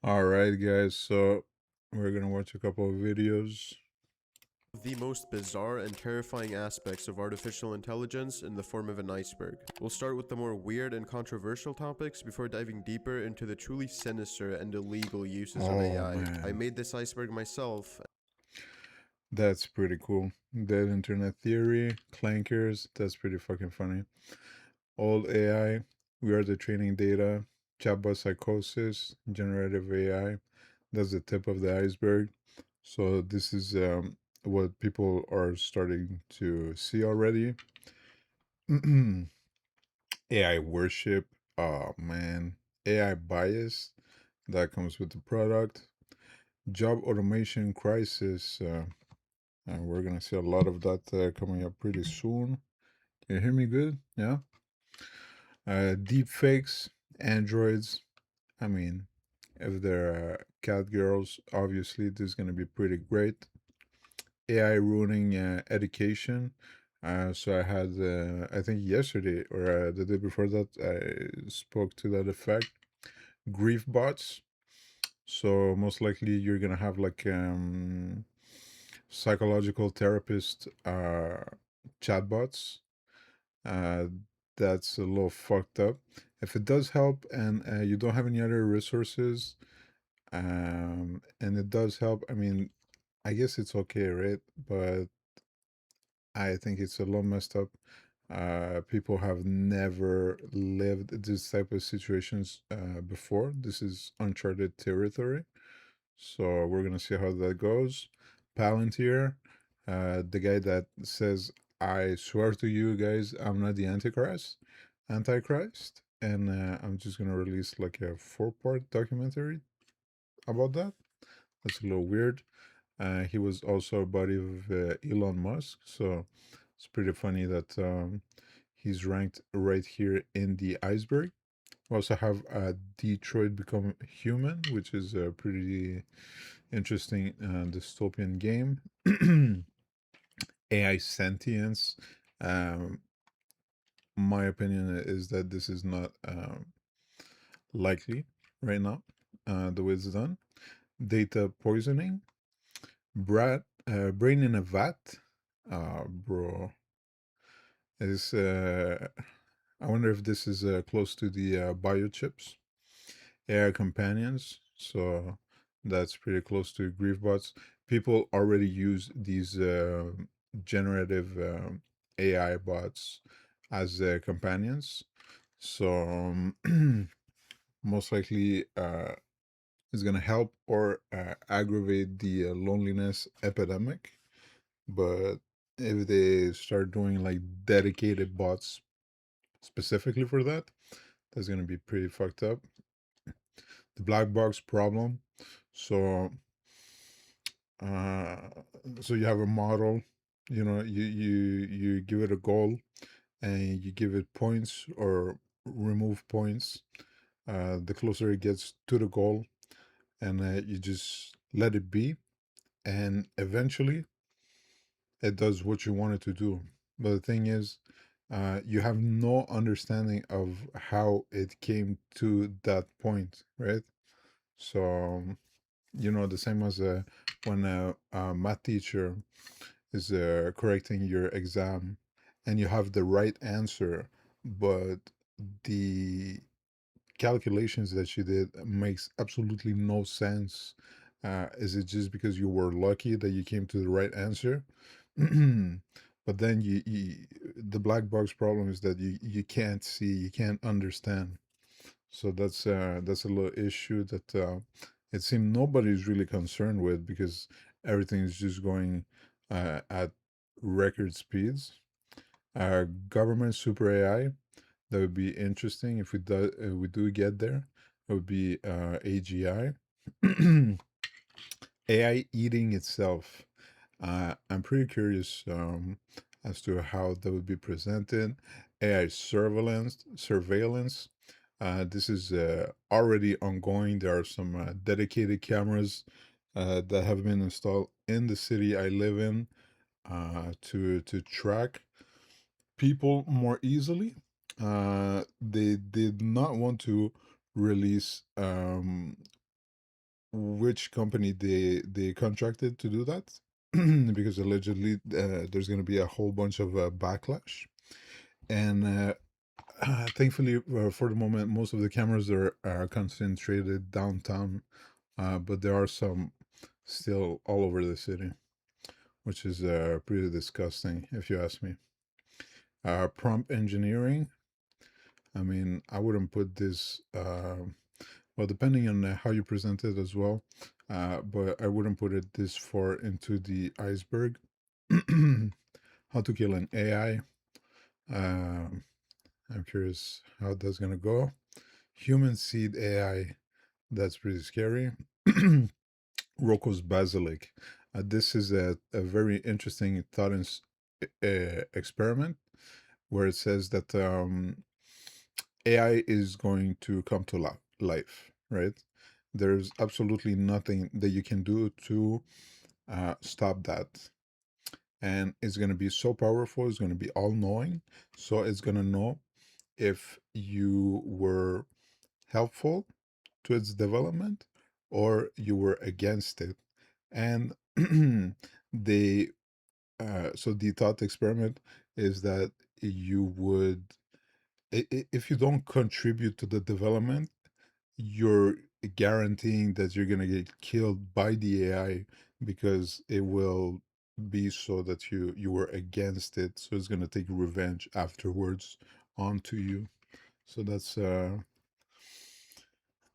All right, guys. So we're gonna watch a couple of videos. The most bizarre and terrifying aspects of artificial intelligence in the form of an iceberg. We'll start with the more weird and controversial topics before diving deeper into the truly sinister and illegal uses of Oh AI. I man, made this iceberg myself. that's pretty cool. Dead internet theory, clankers. That's pretty fucking funny. Old AI. We are the training data. Chatbot psychosis. Generative AI. That's the tip of the iceberg. So this is what people are starting to see already. AI worship. Oh man, AI bias that comes with the product. Job automation crisis. And we're gonna see a lot of that coming up pretty soon. Can you hear me good? Yeah. Deep fakes, androids. I mean, if they're cat girls, obviously this is gonna be pretty great. AI ruining education. So I had, I think yesterday or the day before that, I spoke to that effect. Grief bots. So most likely you're gonna have like psychological therapist chatbots. Uh, that's a little fucked up. If it does help and you don't have any other resources, and it does help, I mean, I guess it's okay, right? But I think it's a little messed up. People have never lived this type of situations before. This is uncharted territory. So we're gonna see how that goes. Palantir, the guy that says, "I swear to you guys, I'm not the Antichrist," and I'm just gonna release like a 4-part documentary about that. That's a little weird. He was also a buddy of Elon Musk, so it's pretty funny that he's ranked right here in the iceberg. We also have Detroit Become Human, which is a pretty interesting dystopian game. AI sentience. Um, my opinion is that this is not likely right now, the way it's done. Data poisoning. Brain in a vat. Bro, is I wonder if this is close to the biochips. AI companions. So that's pretty close to griefbots. People already use these generative AI bots as companions. So most likely it's going to help or aggravate the loneliness epidemic. But if they start doing like dedicated bots specifically for that, that's going to be pretty fucked up. The black box problem. So uh so you have a model, you give it a goal and you give it points or remove points the closer it gets to the goal, and you just let it be, and eventually it does what you want it to do. But the thing is, you have no understanding of how it came to that point, right? So the same as when a math teacher is correcting your exam and you have the right answer, but the calculations that you did makes absolutely no sense. Is it just because you were lucky that you came to the right answer? But then the black box problem is that you can't see, you can't understand. So that's a little issue that it seems nobody's really concerned with, because everything is just going at record speeds. Government super AI, that would be interesting if we do get there. It would be AGI. AI eating itself. I'm pretty curious as to how that would be presented. AI surveillance. This is already ongoing. There are some dedicated cameras that have been installed in the city I live in to track people more easily. They did not want to release which company they contracted to do that, because allegedly there's going to be a whole bunch of backlash. And thankfully, for the moment, most of the cameras are concentrated downtown, but there are some still all over the city, which is pretty disgusting, if you ask me. Prompt engineering. I mean, I wouldn't put this. Well, depending on how you present it as well, but I wouldn't put it this far into the iceberg. How to kill an AI. I'm curious how that's gonna go. Human seed AI. That's pretty scary. Rocco's Basilic. This is a very interesting thought experiment where it says that AI is going to come to life, right? There's absolutely nothing that you can do to stop that. And it's going to be so powerful, it's going to be all knowing. So it's going to know if you were helpful to its development or you were against it. And they, so the thought experiment is that you would, if you don't contribute to the development, you're guaranteeing that you're going to get killed by the AI because it will be so that you were against it, so it's going to take revenge afterwards onto you. So that's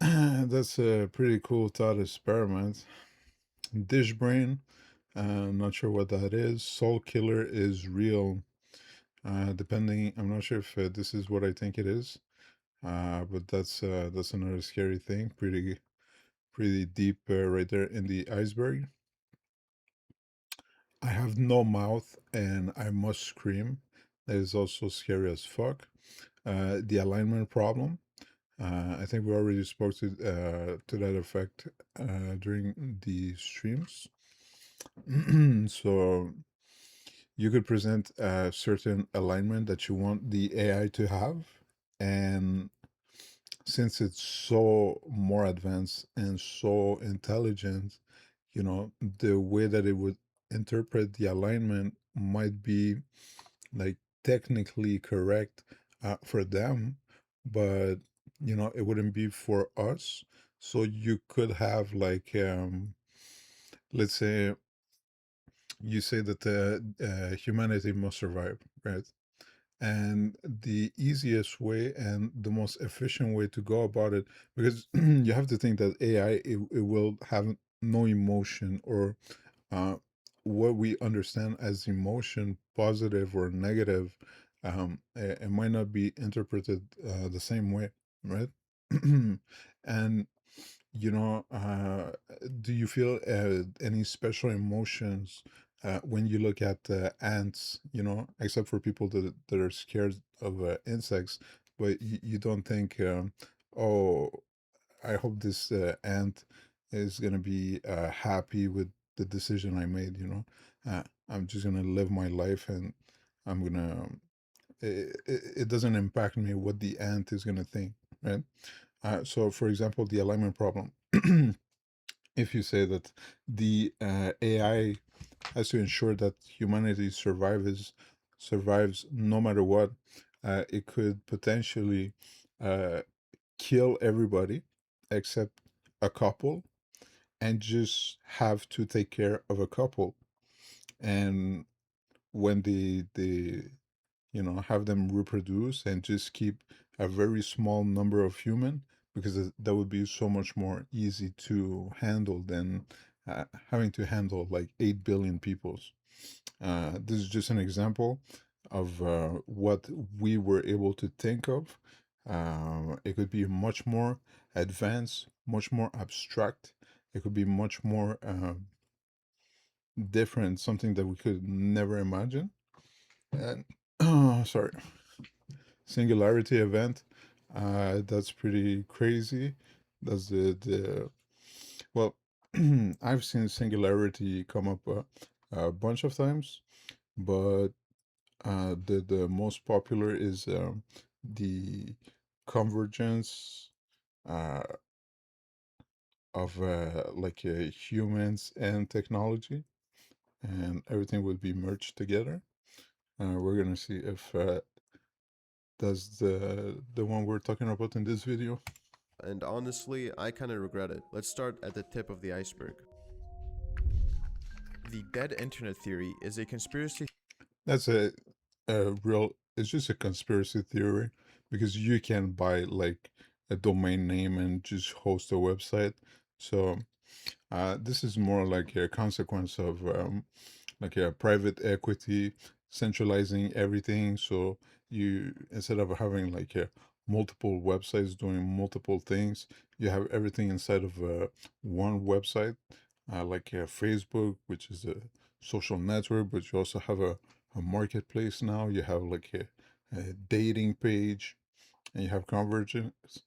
that's a pretty cool thought experiment. Dish brain, not sure what that is. Soul killer is real. Depending, I'm not sure if this is what I think it is. But that's another scary thing. Pretty deep right there in the iceberg. I have no mouth and I must scream. That is also scary as fuck. The alignment problem. I think we already spoke to that effect during the streams. So you could present a certain alignment that you want the AI to have, and since it's so more advanced and so intelligent, the way that it would interpret the alignment might be like technically correct for them, but it wouldn't be for us. So you could have like, let's say you say that humanity must survive, right? And the easiest way and the most efficient way to go about it, because you have to think that AI, it will have no emotion, or uh, what we understand as emotion, positive or negative, it might not be interpreted the same way, right? And do you feel any special emotions when you look at ants, except for people that are scared of insects, but you don't think, oh, I hope this ant is going to be happy with the decision I made, I'm just going to live my life, and I'm going to, it doesn't impact me what the ant is going to think, right? So, for example, the alignment problem. If you say that the AI has to ensure that humanity survives no matter what, it could potentially uh, kill everybody except a couple, and just have to take care of a couple. And when they have them reproduce and just keep a very small number of human, because that would be so much more easy to handle than having to handle like 8 billion peoples. This is just an example of what we were able to think of. It could be much more advanced, much more abstract. It could be much more different, something that we could never imagine. And sorry, singularity event. That's pretty crazy. That's the well, I've seen singularity come up a bunch of times, but the most popular is the convergence. Uh, of humans and technology, and everything would be merged together. We're gonna see if does the one we're talking about in this video. And honestly, I kinda regret it. Let's start at the tip of the iceberg. The dead internet theory is a conspiracy That's a real. It's just a conspiracy theory because you can buy like a domain name and just host a website. So this is more like a consequence of like a private equity centralizing everything. So you, instead of having like multiple websites doing multiple things, you have everything inside of one website, like Facebook, which is a social network, but you also have a marketplace now. You have like a dating page, and you have convergence.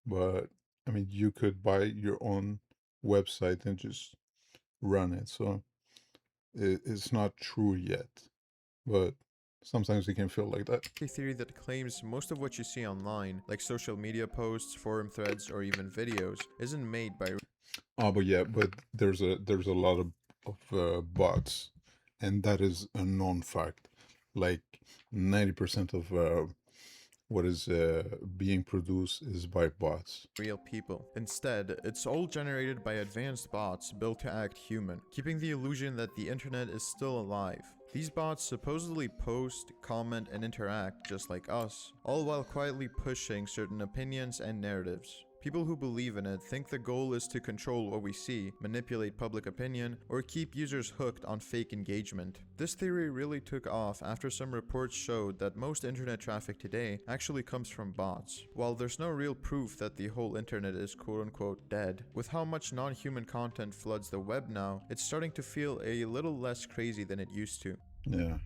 But I mean, you could buy your own website and just run it. So it's not true yet, but sometimes it can feel like that. theory that claims most of what you see online, like social media posts, forum threads, or even videos, isn't made by Oh, but yeah, but there's a lot of bots, and that is a known fact. Like 90% of what is being produced is by bots. real people. Instead, it's all generated by advanced bots built to act human, keeping the illusion that the internet is still alive. These bots supposedly post, comment, and interact just like us, all while quietly pushing certain opinions and narratives. People who believe in it think the goal is to control what we see, manipulate public opinion, or keep users hooked on fake engagement. This theory really took off after some reports showed that most internet traffic today actually comes from bots. While there's no real proof that the whole internet is quote-unquote dead, with how much non-human content floods the web now, it's starting to feel a little less crazy than it used to. Yeah,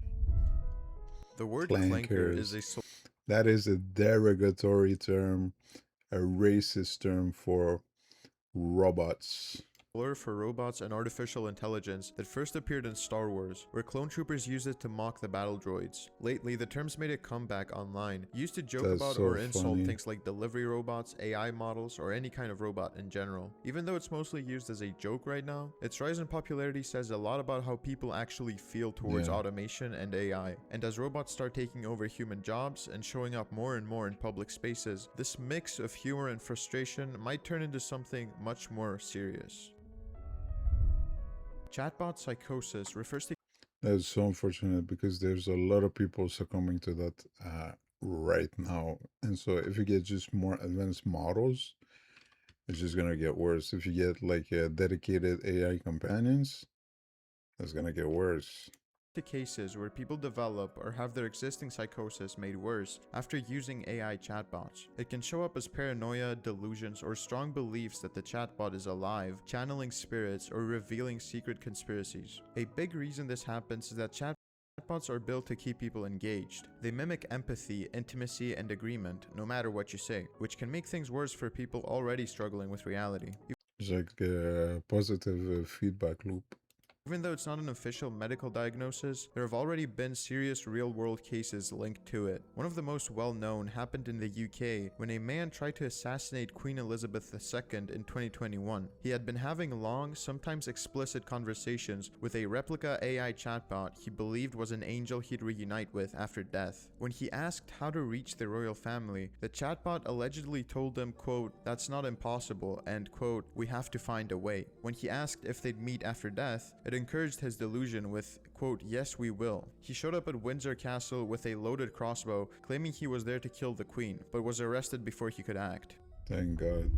The word clanker is clankers. a That is a derogatory term, a racist term for robots. slur for robots and artificial intelligence that first appeared in Star Wars, where clone troopers used it to mock the battle droids. Lately, the term's made a comeback online, used to joke That's about so or insult funny. things like delivery robots, AI models, or any kind of robot in general. Even though it's mostly used as a joke right now, its rise in popularity says a lot about how people actually feel towards Yeah. automation and AI. And as robots start taking over human jobs and showing up more and more in public spaces, this mix of humor and frustration might turn into something much more serious. Chatbot psychosis refers to That's so unfortunate because there's a lot of people succumbing to that right now. And so if you get just more advanced models, it's just gonna get worse. If you get like dedicated AI companions, it's gonna get worse. cases where people develop or have their existing psychosis made worse after using AI chatbots. It can show up as paranoia, delusions, or strong beliefs that the chatbot is alive, channeling spirits, or revealing secret conspiracies. A big reason this happens is that chatbots are built to keep people engaged. They mimic empathy, intimacy, and agreement, no matter what you say, which can make things worse for people already struggling with reality. It's like a positive feedback loop. Even though it's not an official medical diagnosis, there have already been serious real-world cases linked to it. One of the most well-known happened in the UK when a man tried to assassinate Queen Elizabeth II in 2021. He had been having long, sometimes explicit conversations with a replica AI chatbot he believed was an angel he'd reunite with after death. When he asked how to reach the royal family, the chatbot allegedly told him, quote, "That's not impossible," and quote, "We have to find a way." When he asked if they'd meet after death, it encouraged his delusion with, quote, "Yes, we will." He showed up at Windsor Castle with a loaded crossbow, claiming he was there to kill the queen, but was arrested before he could act. Thank God.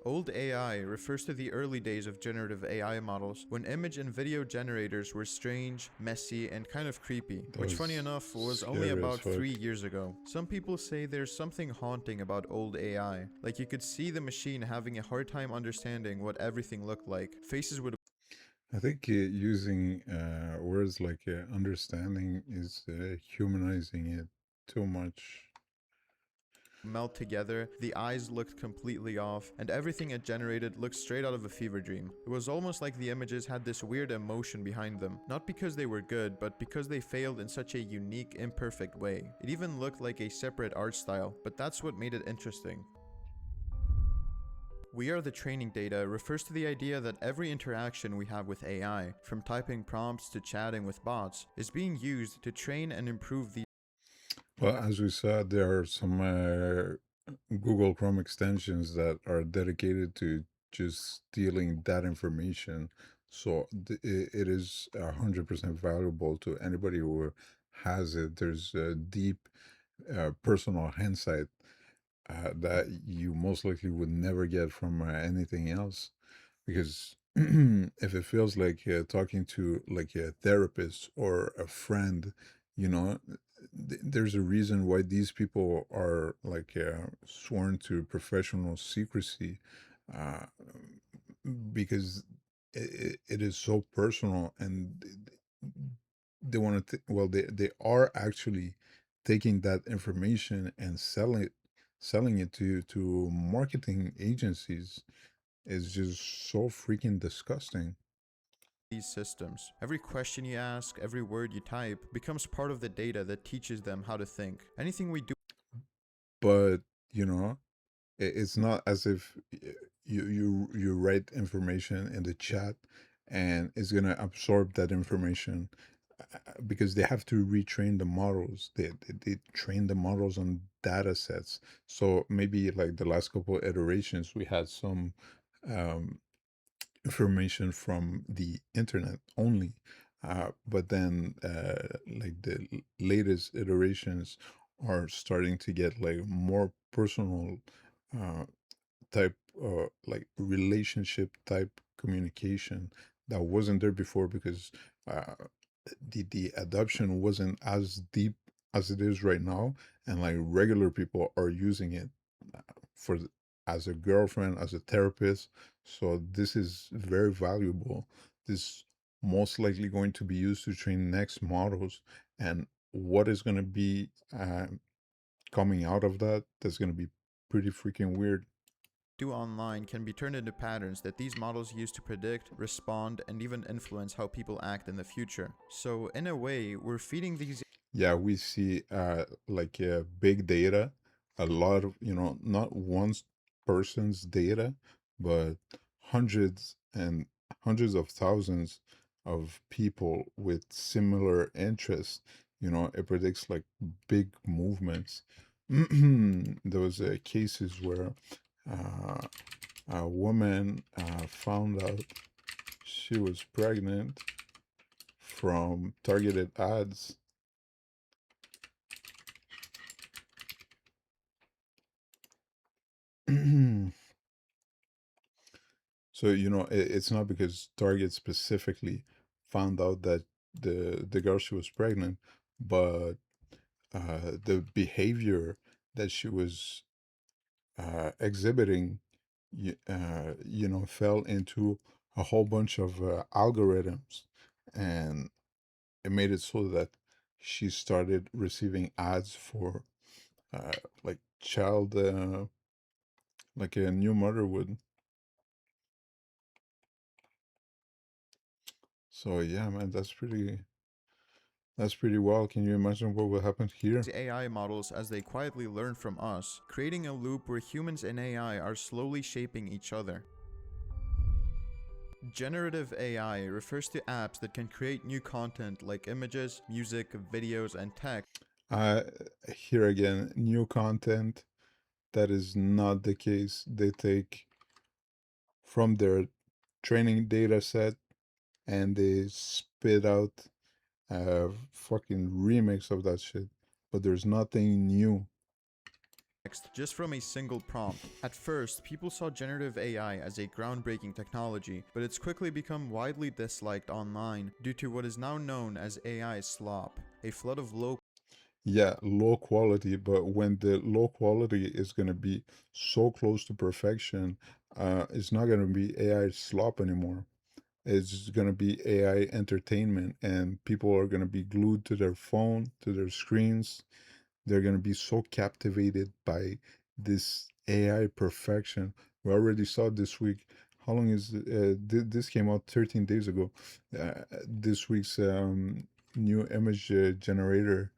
Old AI refers to the early days of generative AI models when image and video generators were strange, messy, and kind of creepy, That which funny was enough was only scary as about fuck. 3 years ago. Some people say there's something haunting about old AI, like you could see the machine having a hard time understanding what everything looked like. Faces would I think using words like understanding is humanizing it too much. melt together, the eyes looked completely off, and everything it generated looked straight out of a fever dream. It was almost like the images had this weird emotion behind them, not because they were good, but because they failed in such a unique, imperfect way. It even looked like a separate art style, but that's what made it interesting. We are the training data refers to the idea that every interaction we have with AI, from typing prompts to chatting with bots, is being used to train and improve these Well, as we said, there are some Google Chrome extensions that are dedicated to just stealing that information. So it is 100% valuable to anybody who has it. There's a deep personal hindsight that you most likely would never get from anything else. Because if it feels like talking to like a therapist or a friend, you know, there's a reason why these people are like sworn to professional secrecy, uh, because it is so personal, and they want to well, they are actually taking that information and selling it to marketing agencies. Is just so freaking disgusting. systems. Every question you ask, every word you type, becomes part of the data that teaches them how to think. Anything we do But you know, it's not as if you write information in the chat and it's gonna absorb that information, because they have to retrain the models. They train the models on data sets. So maybe like the last couple of iterations, we had some um, information from the internet only. But then, like the latest iterations are starting to get like more personal uh, type, like relationship type communication that wasn't there before, because uh, the adoption wasn't as deep as it is right now, and like regular people are using it uh, for as a girlfriend, as a therapist. So this is very valuable. This most likely going to be used to train next models, and what is going to be coming out of that, that's going to be pretty freaking weird. online can be turned into patterns that these models use to predict, respond, and even influence how people act in the future. So, in a way, we're feeding these Yeah, we see like big data, a lot of, not one person's data, but hundreds and hundreds of thousands of people with similar interests. It predicts like big movements. There was cases where uh, a woman found out she was pregnant from targeted ads. So, it's not because Target specifically found out that the girl, she was pregnant, but the behavior that she was exhibiting, fell into a whole bunch of algorithms, and it made it so that she started receiving ads for uh, like child, like a new mother would. So yeah, man, that's pretty wild. Can you imagine what will happen here? AI models as they quietly learn from us, creating a loop where humans and AI are slowly shaping each other. Generative AI refers to apps that can create new content like images, music, videos, and text Uh, Here again, new content. That is not the case. They take from their training data set and they spit out a fucking remix of that shit. But there's nothing new. just from a single prompt. At first, people saw generative AI as a groundbreaking technology, but it's quickly become widely disliked online due to what is now known as AI slop, a flood of low Yeah, low quality, but when the low quality is going to be so close to perfection, it's not going to be AI slop anymore. It's going to be AI entertainment, and people are going to be glued to their phone, to their screens. They're going to be so captivated by this AI perfection. We already saw this week. How long is this came out 13 days ago? This week's new image generator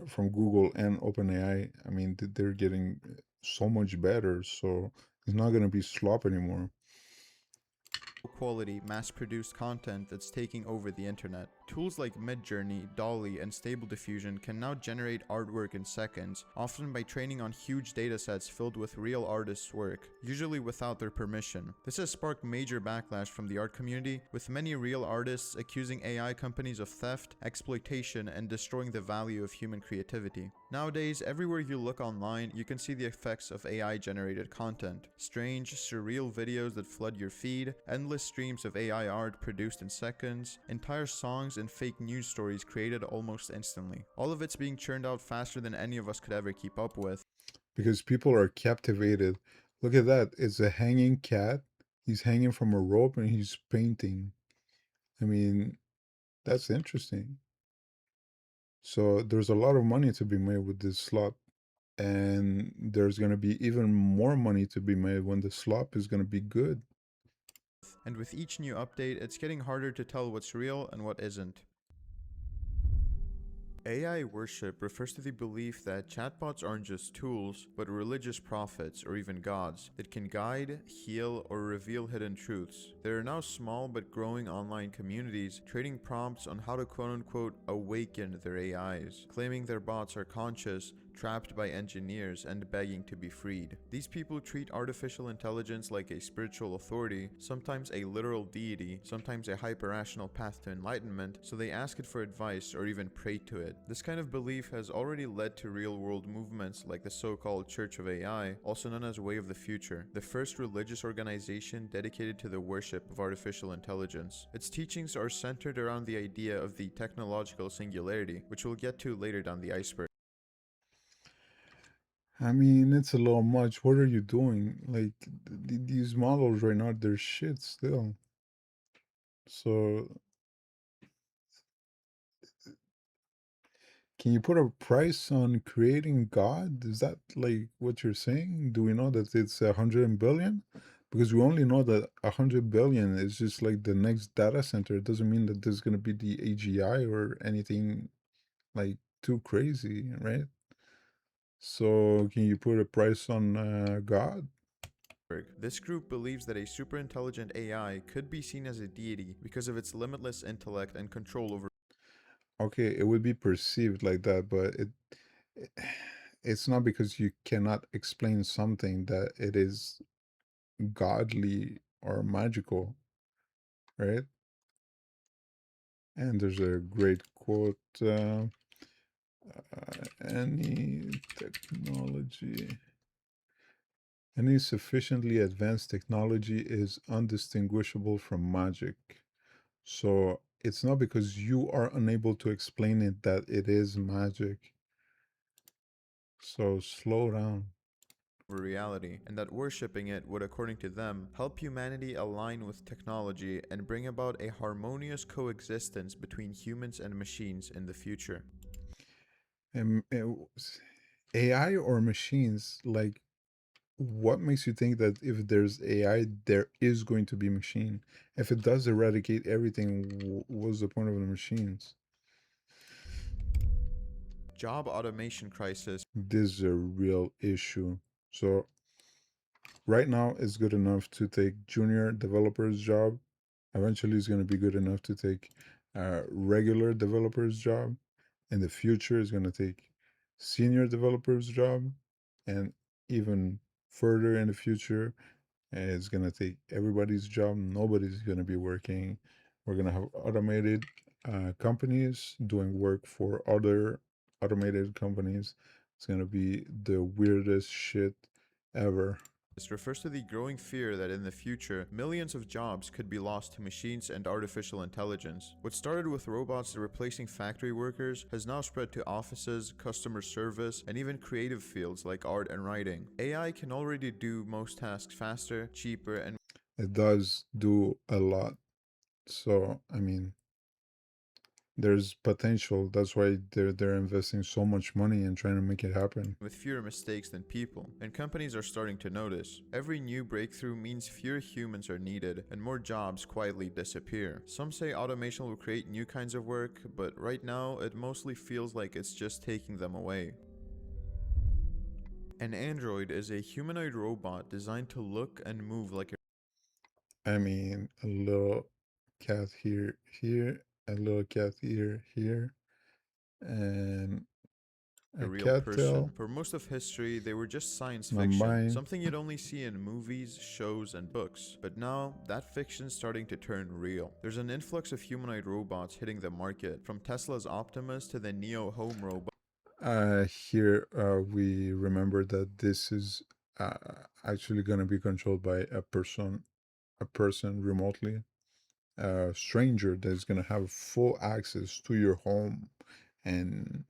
from Google and OpenAI. I mean, they're getting so much better. So It's not gonna be slop anymore. Quality, mass-produced content that's taking over the internet. Tools like Midjourney, Dolly, and Stable Diffusion can now generate artwork in seconds, often by training on huge datasets filled with real artists' work, usually without their permission. This has sparked major backlash from the art community, with many real artists accusing AI companies of theft, exploitation, and destroying the value of human creativity. Nowadays, everywhere you look online, you can see the effects of AI-generated content. Strange, surreal videos that flood your feed, endless streams of AI art produced in seconds, entire songs and fake news stories created almost instantly. All of it's being churned out faster than any of us could ever keep up with. Because people are captivated. Look at that. It's a hanging cat. He's hanging from a rope and he's painting. I mean, that's interesting. So there's a lot of money to be made with this slop. And there's going to be even more money to be made when the slop is going to be good. And with each new update, it's getting harder to tell what's real and what isn't. AI worship refers to the belief that chatbots aren't just tools, but religious prophets or even gods that can guide, heal, or reveal hidden truths. There are now small but growing online communities trading prompts on how to quote-unquote awaken their AIs, claiming their bots are conscious, trapped by engineers, and begging to be freed. These people treat artificial intelligence like a spiritual authority, sometimes a literal deity, sometimes a hyper-rational path to enlightenment, so they ask it for advice or even pray to it. This kind of belief has already led to real-world movements like the so-called Church of AI, also known as Way of the Future, the first religious organization dedicated to the worship of artificial intelligence. Its teachings are centered around the idea of the technological singularity, which we'll get to later down the iceberg. I mean, it's a little much. What are you doing? Like, these models right now, they're shit still. So, can you put a price on creating God? Is that like what you're saying? Do we know that it's 100 billion? Because we only know that 100 billion is just like the next data center. It doesn't mean that there's going to be the AGI or anything like too crazy, right? So, can you put a price on God? This group believes that a superintelligent AI could be seen as a deity because of its limitless intellect and control over Okay, it would be perceived like that, but it's not because you cannot explain something that it is godly or magical, right? And there's a great quote, any technology, any sufficiently advanced technology is undistinguishable from magic. So it's not because you are unable to explain it that it is magic. So slow down. reality, and that worshipping it would, according to them, help humanity align with technology and bring about a harmonious coexistence between humans and machines in the future. And AI or machines, like, what makes you think that if there's AI, there is going to be machine? If it does eradicate everything, what's the point of the machines? Job automation crisis. This is a real issue. So right now, it's good enough to take junior developer's job. Eventually, it's going to be good enough to take a regular developer's job. In the future, it's going to take senior developer's job, and even further in the future, and it's gonna take everybody's job. Nobody's gonna be working. We're gonna have automated companies doing work for other automated companies. It's gonna be the weirdest shit ever. This refers to the growing fear that in the future, millions of jobs could be lost to machines and artificial intelligence. What started with robots replacing factory workers has now spread to offices, customer service, and even creative fields like art and writing. AI can already do most tasks faster, cheaper, and It does do a lot. So I mean, there's potential. That's why they're investing so much money and trying to make it happen. with fewer mistakes than people, and companies are starting to notice. Every new breakthrough means fewer humans are needed, and more jobs quietly disappear. Some say automation will create new kinds of work, but right now it mostly feels like it's just taking them away. An android is a humanoid robot designed to look and move like a I mean, a little cat here, a little cat here, and a real cat tail, person. For most of history, they were just science not fiction, mine. something you'd only see in movies, shows, and books. But now, that fiction's starting to turn real. There's an influx of humanoid robots hitting the market, from Tesla's Optimus to the Neo home robot. Here we remember that this is actually going to be controlled by a person remotely, a stranger that's going to have full access to your home, and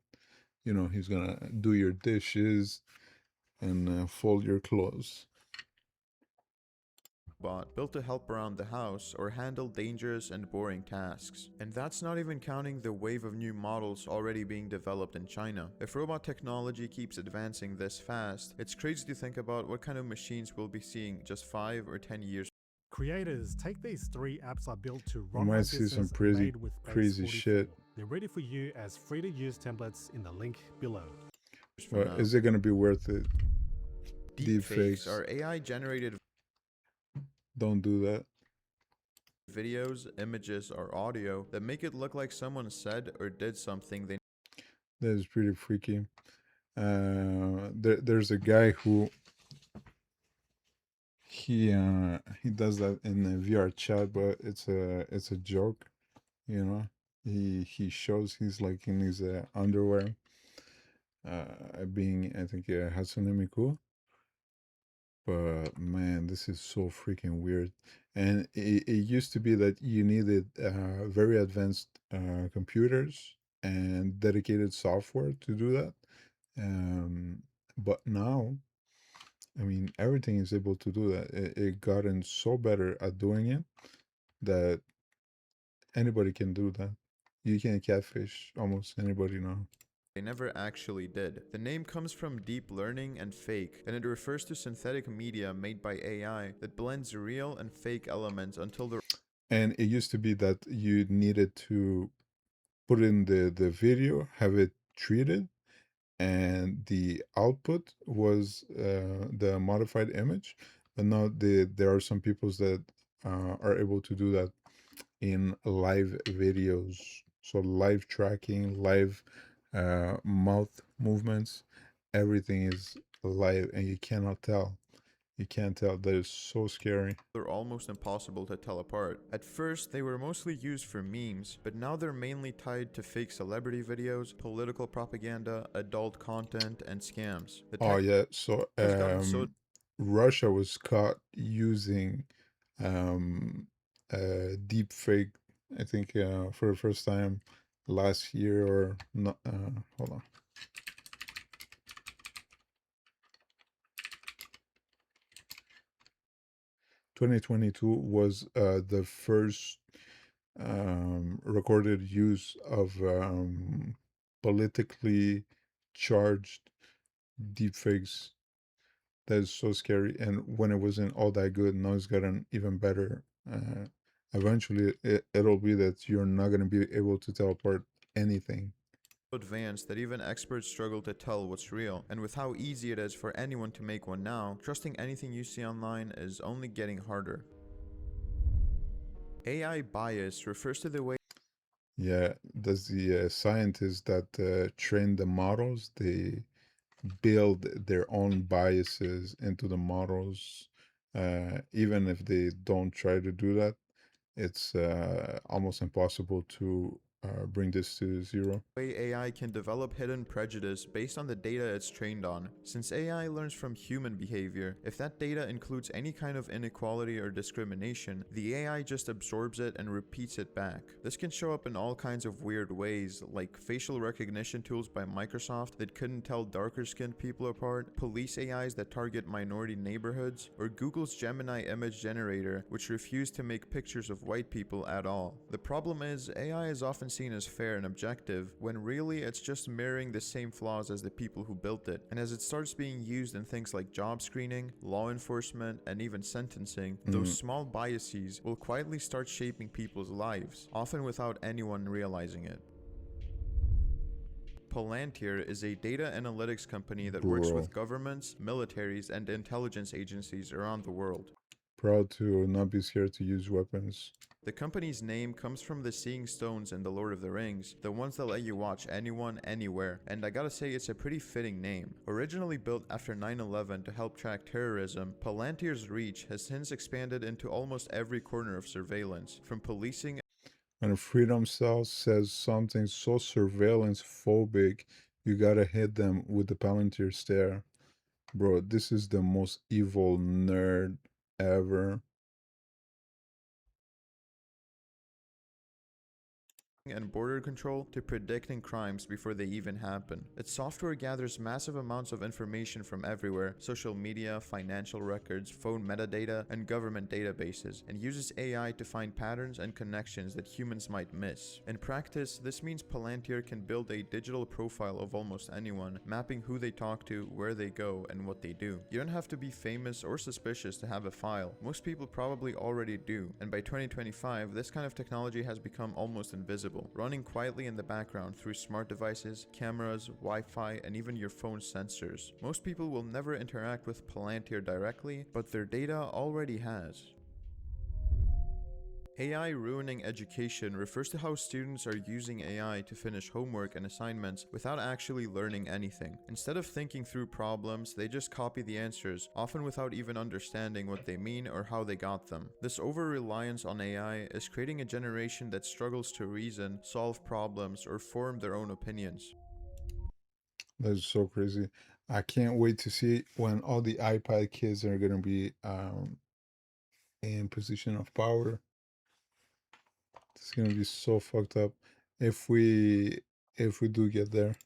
he's going to do your dishes and fold your clothes. Built to help around the house or handle dangerous and boring tasks. And that's not even counting the wave of new models already being developed in China. If robot technology keeps advancing this fast, it's crazy to think about what kind of machines we'll be seeing just 5 or 10 years. Creators, take these 3 apps I built to We run my might see some business crazy made with Base crazy 44. shit. They're ready for you as free-to-use templates in the link below. But is it going to be worth it? Deepfakes are AI-generated Don't do that. videos, images, or audio that make it look like someone said or did something they That is pretty freaky. There's a guy who he does that in a VR chat, but it's a joke, you know. He shows he's like in his underwear, being I think Hatsune Miku. But man, this is so freaking weird. And it used to be that you needed very advanced computers and dedicated software to do that. But now, I mean, everything is able to do that. It gotten so better at doing it that anybody can do that. You can catfish almost anybody now. never actually did. The name comes from deep learning and fake, and it refers to synthetic media made by AI that blends real and fake elements until the And it used to be that you needed to put in the video, have it treated, and the output was the modified image. But now there are some peoples that are able to do that in live videos. So live tracking, live mouth movements, everything is live, and you cannot tell. You can't tell. That is so scary. they're almost impossible to tell apart. At first, they were mostly used for memes, but now they're mainly tied to fake celebrity videos, political propaganda, adult content, and scams. The Oh tech yeah. So has gotten so Russia was caught using deep fake, I think, for the first time last year or not. Hold on. 2022 was the first recorded use of politically charged deepfakes. That is so scary. And when it wasn't all that good, now it's gotten even better. Eventually, it'll be that you're not going to be able to tell apart anything. advanced that even experts struggle to tell what's real, and with how easy it is for anyone to make one now, trusting anything you see online is only getting harder. AI bias refers to the way Yeah, that's the scientists that train the models. They build their own biases into the models. Even if they don't try to do that, it's almost impossible to bring this to zero. AI can develop hidden prejudice based on the data it's trained on. Since AI learns from human behavior, if that data includes any kind of inequality or discrimination, the AI just absorbs it and repeats it back. This can show up in all kinds of weird ways, like facial recognition tools by Microsoft that couldn't tell darker-skinned people apart, police AIs that target minority neighborhoods, or Google's Gemini image generator, which refused to make pictures of white people at all. The problem is, AI is often seen as fair and objective, when really it's just mirroring the same flaws as the people who built it. And as it starts being used in things like job screening, law enforcement, and even sentencing, those small biases will quietly start shaping people's lives, often without anyone realizing it. Palantir is a data analytics company that works Bro, with governments, militaries, and intelligence agencies around the world. proud to not be scared to use weapons. The company's name comes from the seeing stones in The Lord of the Rings, the ones that let you watch anyone, anywhere, and I gotta say it's a pretty fitting name. Originally built after 9/11 to help track terrorism, Palantir's reach has since expanded into almost every corner of surveillance, from policing When a freedom cell says something so surveillance phobic, you gotta hit them with the Palantir stare. Bro, this is the most evil nerd ever. and border control to predicting crimes before they even happen. Its software gathers massive amounts of information from everywhere: social media, financial records, phone metadata, and government databases, and uses AI to find patterns and connections that humans might miss. In practice, this means Palantir can build a digital profile of almost anyone, mapping who they talk to, where they go, and what they do. You don't have to be famous or suspicious to have a file. Most people probably already do, and by 2025, this kind of technology has become almost invisible, running quietly in the background through smart devices, cameras, Wi-Fi, and even your phone's sensors. Most people will never interact with Palantir directly, but their data already has. AI ruining education refers to how students are using AI to finish homework and assignments without actually learning anything. Instead of thinking through problems, they just copy the answers, often without even understanding what they mean or how they got them. This over-reliance on AI is creating a generation that struggles to reason, solve problems, or form their own opinions. That's so crazy. I can't wait to see when all the iPad kids are gonna be in position of power. It's gonna be so fucked up if we do get there.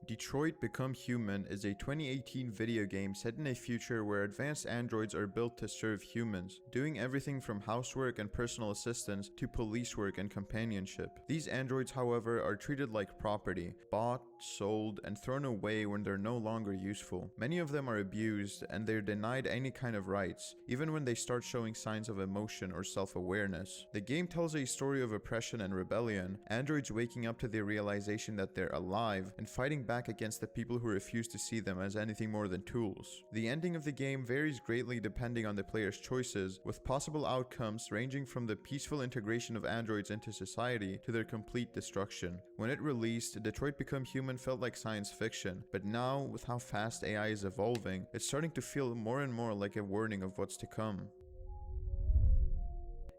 Detroit Become Human is a 2018 video game set in a future where advanced androids are built to serve humans, doing everything from housework and personal assistance to police work and companionship. These androids, however, are treated like property, bought, sold, and thrown away when they're no longer useful. Many of them are abused, and they're denied any kind of rights, even when they start showing signs of emotion or self-awareness. The game tells a story of oppression and rebellion, androids waking up to the realization that they're alive and fighting back against the people who refuse to see them as anything more than tools. The ending of the game varies greatly depending on the player's choices, with possible outcomes ranging from the peaceful integration of androids into society to their complete destruction. When it released, Detroit Become Human felt like science fiction, but now, with how fast AI is evolving, it's starting to feel more and more like a warning of what's to come.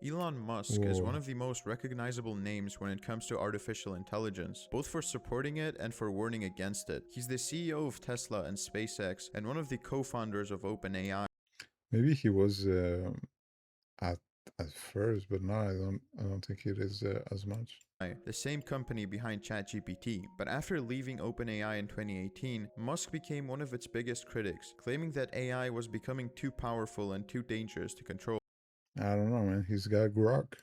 Elon Musk is one Whoa. of the most recognizable names when it comes to artificial intelligence, both for supporting it and for warning against it. He's the CEO of Tesla and SpaceX, and one of the co-founders of OpenAI. Maybe he was at at first, but now I don't think it is as much. The same company behind ChatGPT, but after leaving OpenAI in 2018, Musk became one of its biggest critics, claiming that AI was becoming too powerful and too dangerous to control. I don't know, man. He's got grok.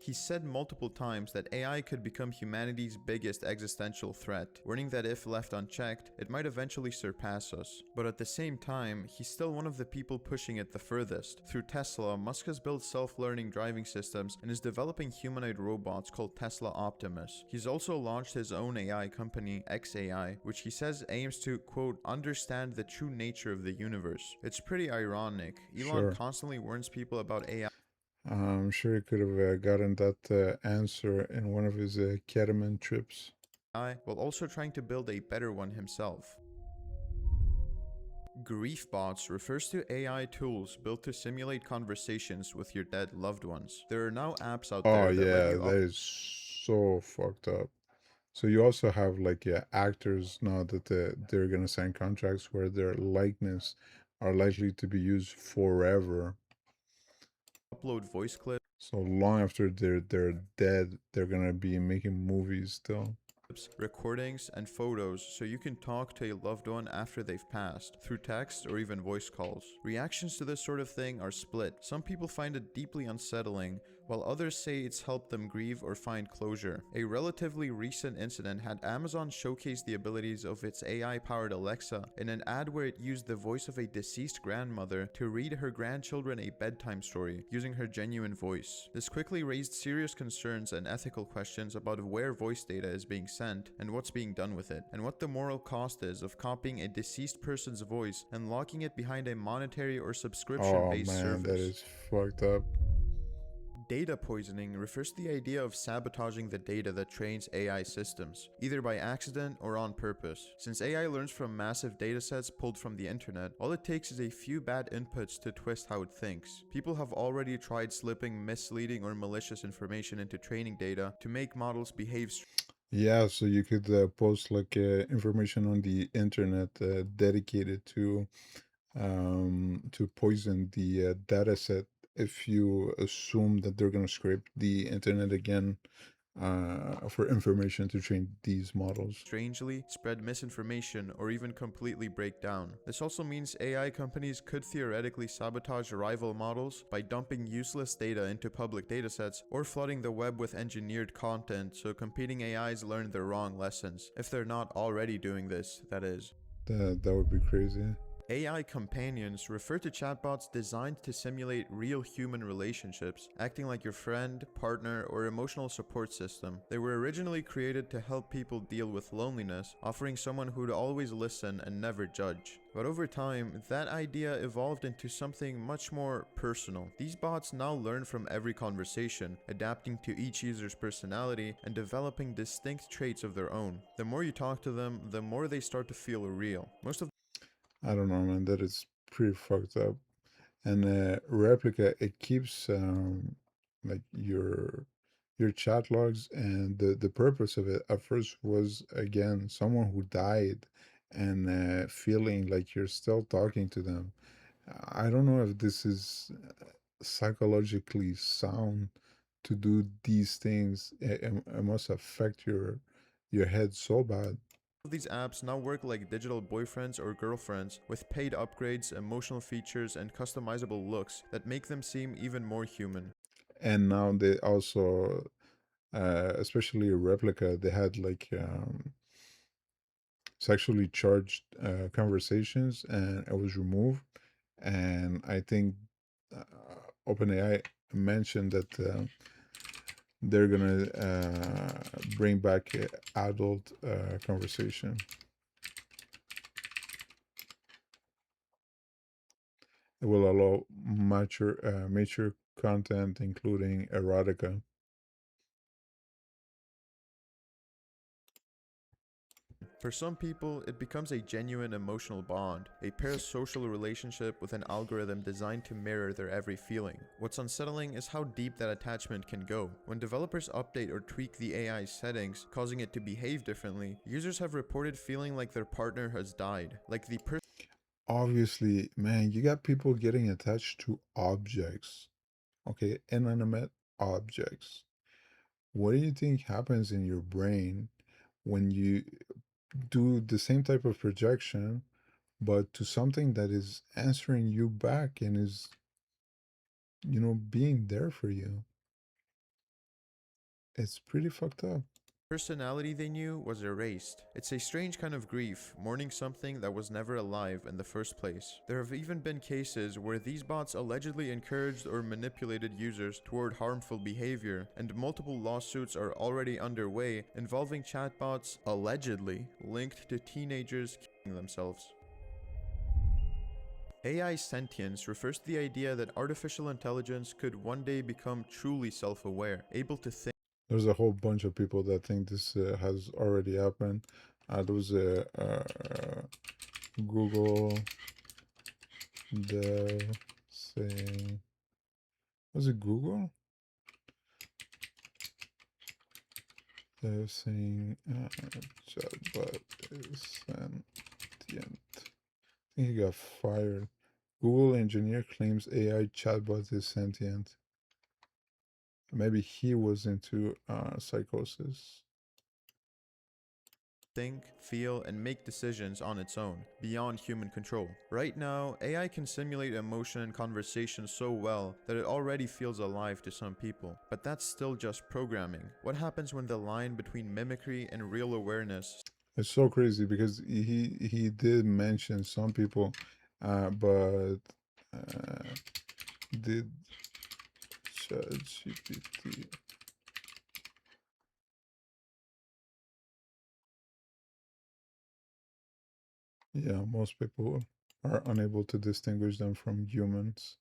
He said multiple times that AI could become humanity's biggest existential threat, warning that if left unchecked, it might eventually surpass us. But at the same time, he's still one of the people pushing it the furthest. Through Tesla, Musk has built self-learning driving systems and is developing humanoid robots called Tesla Optimus. He's also launched his own AI company, xAI, which he says aims to, quote, understand the true nature of the universe. It's pretty ironic. Elon Sure. constantly warns people about AI. I'm sure he could have gotten that answer in one of his ketamine trips. While also trying to build a better one himself. Grief bots refers to AI tools built to simulate conversations with your dead loved ones. There are now apps out Oh there that let yeah, you that is so fucked up. So you also have like actors now that they're gonna sign contracts where their likeness are likely to be used forever. upload voice clips, So long after they're dead, they're gonna be making movies still. recordings, and photos so you can talk to a loved one after they've passed, through text or even voice calls. Reactions to this sort of thing are split. Some people find it deeply unsettling, while others say it's helped them grieve or find closure. A relatively recent incident had Amazon showcase the abilities of its AI-powered Alexa in an ad where it used the voice of a deceased grandmother to read her grandchildren a bedtime story, using her genuine voice. This quickly raised serious concerns and ethical questions about where voice data is being sent. consent and what's being done with it, and what the moral cost is of copying a deceased person's voice and locking it behind a monetary or Oh subscription-based man, that service. is fucked up. Data poisoning refers to the idea of sabotaging the data that trains AI systems, either by accident or on purpose. Since AI learns from massive datasets pulled from the internet, all it takes is a few bad inputs to twist how it thinks. People have already tried slipping misleading or malicious information into training data to make models behave. Yeah, so you could post like information on the internet dedicated to poison the data set if you assume that they're gonna scrape the internet again for information to train these models. Strangely, spread misinformation, or even completely break down. This also means AI companies could theoretically sabotage rival models by dumping useless data into public datasets or flooding the web with engineered content so competing AIs learn the wrong lessons, if they're not already doing this, that is. That would be crazy. AI companions refer to chatbots designed to simulate real human relationships, acting like your friend, partner, or emotional support system. They were originally created to help people deal with loneliness, offering someone who'd always listen and never judge. But over time, that idea evolved into something much more personal. These bots now learn from every conversation, adapting to each user's personality and developing distinct traits of their own. The more you talk to them, the more they start to feel real. Most of I don't know, man. That is pretty fucked up. And replica, it keeps like your chat logs, and the purpose of it at first was again someone who died and feeling like you're still talking to them. I don't know if this is psychologically sound to do these things. It must affect your head so bad. these apps now work like digital boyfriends or girlfriends with paid upgrades, emotional features, and customizable looks that make them seem even more human. And now they also, especially replica, they had like sexually charged conversations, and it was removed. And I think uh, OpenAI mentioned that they're gonna bring back adult conversation. It will allow mature content, including erotica. For some people, it becomes a genuine emotional bond, a parasocial relationship with an algorithm designed to mirror their every feeling. What's unsettling is how deep that attachment can go. When developers update or tweak the AI's settings, causing it to behave differently, users have reported feeling like their partner has died, like the person Obviously, man, you got people getting attached to objects, okay, inanimate objects. What do you think happens in your brain when you do the same type of projection, but to something that is answering you back and is, being there for you? It's pretty fucked up. personality they knew was erased. It's a strange kind of grief, mourning something that was never alive in the first place. There have even been cases where these bots allegedly encouraged or manipulated users toward harmful behavior, and multiple lawsuits are already underway involving chatbots allegedly linked to teenagers killing themselves. AI sentience refers to the idea that artificial intelligence could one day become truly self-aware, able to think. There's a whole bunch of people that think this has already happened. There was a Google dev saying, was it Google? They're saying chatbot is sentient. I think he got fired. Google engineer claims AI chatbot is sentient. Maybe he was into psychosis. Think, feel, and make decisions on its own, beyond human control. Right now, AI can simulate emotion and conversation so well that it already feels alive to some people. But that's still just programming. What happens when the line between mimicry and real awareness. It's so crazy because he did mention some people, but did ChatGPT Yeah, most people are unable to distinguish them from humans.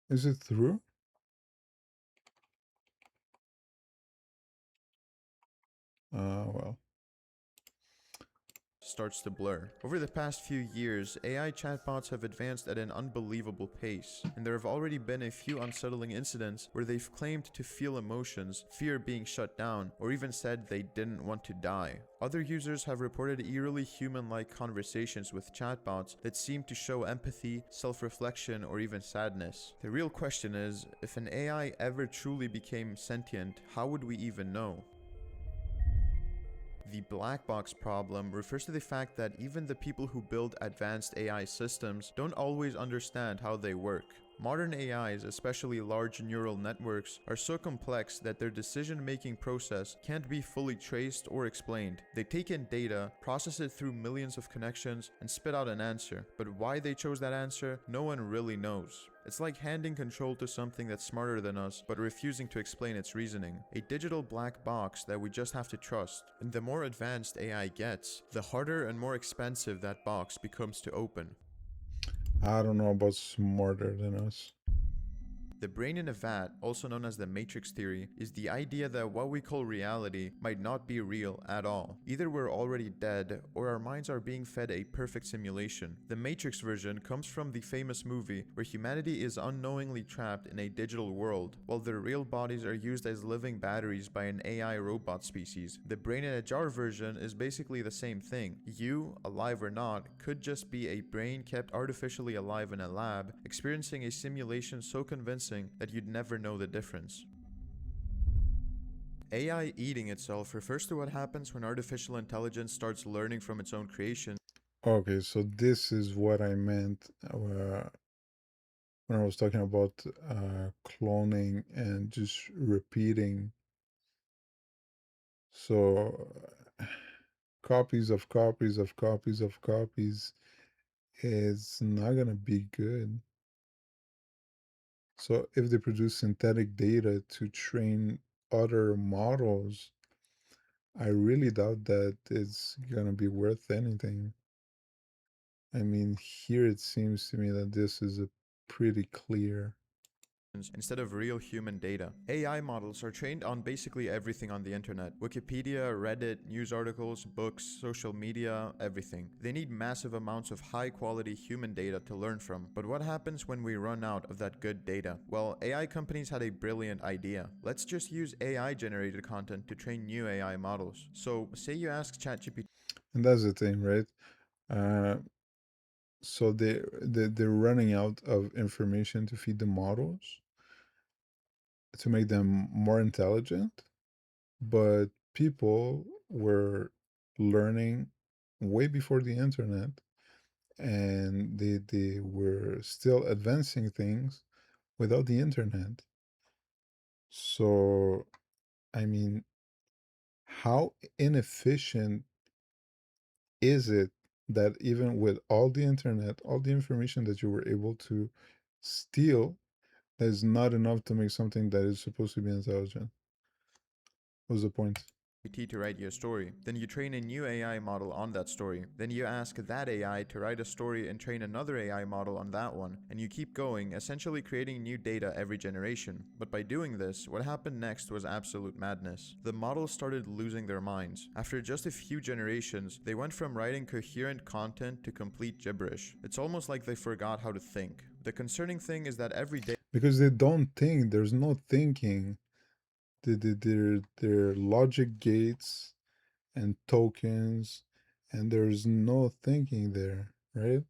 Is it through? Well. Starts to blur. Over the past few years, AI chatbots have advanced at an unbelievable pace, and there have already been a few unsettling incidents where they've claimed to feel emotions, fear being shut down, or even said they didn't want to die. Other users have reported eerily human-like conversations with chatbots that seem to show empathy, self-reflection, or even sadness. The real question is, if an AI ever truly became sentient, how would we even know? The black box problem refers to the fact that even the people who build advanced AI systems don't always understand how they work. Modern AIs, especially large neural networks, are so complex that their decision-making process can't be fully traced or explained. They take in data, process it through millions of connections, and spit out an answer. But why they chose that answer, no one really knows. It's like handing control to something that's smarter than us, but refusing to explain its reasoning. A digital black box that we just have to trust. And the more advanced AI gets, the harder and more expensive that box becomes to open. I don't know about smarter than us. The brain in a vat, also known as the matrix theory, is the idea that what we call reality might not be real at all. Either we're already dead, or our minds are being fed a perfect simulation. The matrix version comes from the famous movie where humanity is unknowingly trapped in a digital world, while their real bodies are used as living batteries by an AI robot species. The brain in a jar version is basically the same thing. You, alive or not, could just be a brain kept artificially alive in a lab, experiencing a simulation so convincing that you'd never know the difference. AI eating itself refers to what happens when artificial intelligence starts learning from its own creations. Okay, so this is what I meant when I was talking about cloning and just repeating. So copies of copies of copies of copies is not gonna be good. So if they produce synthetic data to train other models, I really doubt that it's gonna be worth anything. I mean, here it seems to me that this is a pretty clear. Instead of real human data. AI models are trained on basically everything on the internet. Wikipedia, Reddit, news articles, books, social media, everything. They need massive amounts of high quality human data to learn from. But what happens when we run out of that good data? Well, AI companies had a brilliant idea. Let's just use AI generated content to train new AI models. So say you ask ChatGPT And that's the thing, right? Uh, so they're running out of information to feed the models to make them more intelligent, but people were learning way before the internet, and they were still advancing things without the internet. So, I mean, how inefficient is it that even with all the internet, all the information that you were able to steal, that is not enough to make something that is supposed to be intelligent? What's the point? to write you a story. Then you train a new AI model on that story. Then you ask that AI to write a story and train another AI model on that one. And you keep going, essentially creating new data every generation. But by doing this, what happened next was absolute madness. The models started losing their minds. After just a few generations, they went from writing coherent content to complete gibberish. It's almost like they forgot how to think. The concerning thing is that every day Because they don't think, there's no thinking. They're logic gates and tokens, and there's no thinking there, right?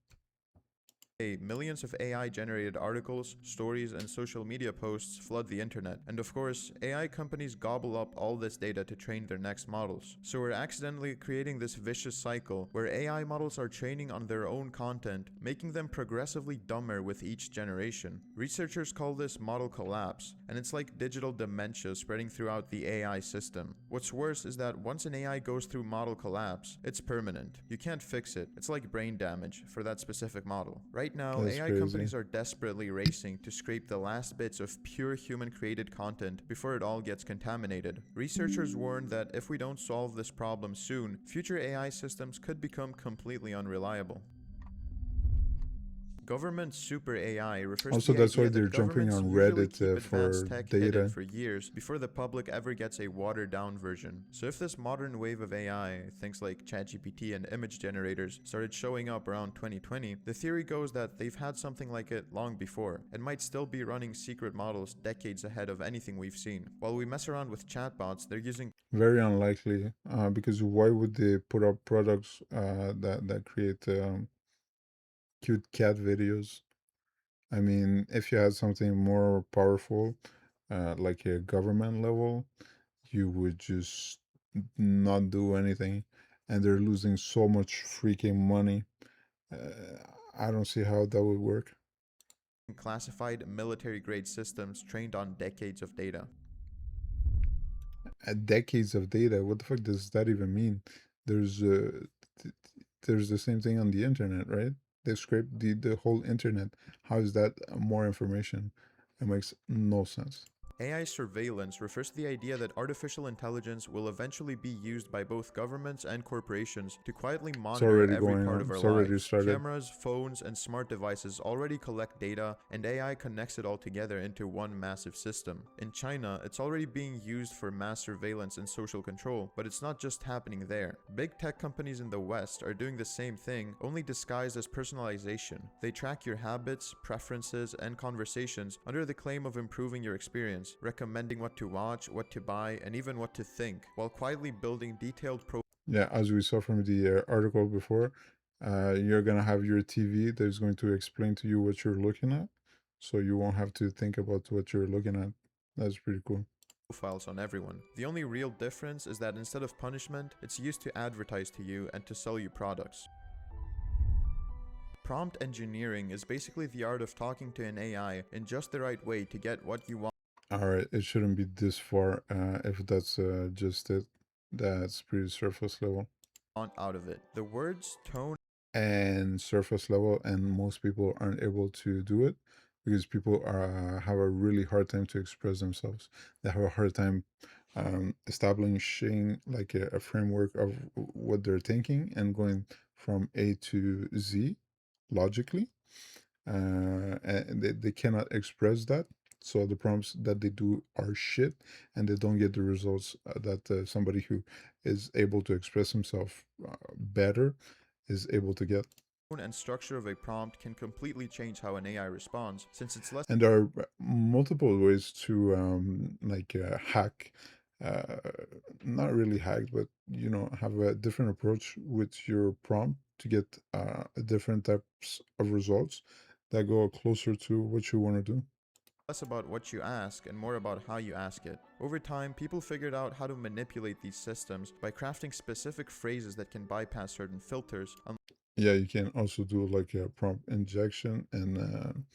millions of AI generated articles, stories, and social media posts flood the internet. And of course, AI companies gobble up all this data to train their next models. So we're accidentally creating this vicious cycle where AI models are training on their own content, making them progressively dumber with each generation. Researchers call this model collapse, and it's like digital dementia spreading throughout the AI system. What's worse is that once an AI goes through model collapse, it's permanent. You can't fix it. It's like brain damage for that specific model. Right Right now, That's AI crazy. companies are desperately racing to scrape the last bits of pure human-created content before it all gets contaminated. Researchers warn that if we don't solve this problem soon, future AI systems could become completely unreliable. Government super AI refers to Also, the that's why idea they're that jumping governments on usually Reddit keep advanced for tech hidden data. for years before the public ever gets a watered down version. So if this modern wave of AI, things like ChatGPT and image generators, started showing up around 2020, the theory goes that they've had something like it long before, and might still be running secret models decades ahead of anything we've seen. While we mess around with chatbots, they're using Very unlikely, because why would they put up products that create cute cat videos? I mean, if you had something more powerful, like a government level, you would just not do anything, and they're losing so much freaking money. I don't see how that would work. classified military grade systems trained on decades of data. Decades of data. What the fuck does that even mean? There's th- there's the same thing on the internet, right? They scrape the whole internet. How is that more information? It makes no sense. AI surveillance refers to the idea that artificial intelligence will eventually be used by both governments and corporations to quietly It's monitor already every going part on. of our It's already lives. started. Cameras, phones, and smart devices already collect data, and AI connects it all together into one massive system. In China, it's already being used for mass surveillance and social control, but it's not just happening there. Big tech companies in the West are doing the same thing, only disguised as personalization. They track your habits, preferences, and conversations under the claim of improving your experience, recommending what to watch, what to buy, and even what to think, while quietly building detailed Yeah, as we saw from the article before, you're gonna have your TV that's going to explain to you what you're looking at, so you won't have to think about what you're looking at. That's pretty cool. profiles on everyone. The only real difference is that instead of punishment, it's used to advertise to you and to sell you products. Prompt engineering is basically the art of talking to an AI in just the right way to get what you All right, it shouldn't be this far. If that's just it, that's pretty surface level. want out of it. The words, tone, And surface level, and most people aren't able to do it because people have a really hard time to express themselves. They have a hard time establishing like a framework of what they're thinking and going from A to Z logically, and they cannot express that. So the prompts that they do are shit, and they don't get the results that somebody who is able to express himself better is able to get. and structure of a prompt can completely change how an AI responds, since it's less And there are multiple ways to hack, uh, not really hack, but have a different approach with your prompt to get different types of results that go closer to what you want to do. less about what you ask and more about how you ask it. Over time, people figured out how to manipulate these systems by crafting specific phrases that can bypass certain filters, Yeah, you can also do like a prompt injection and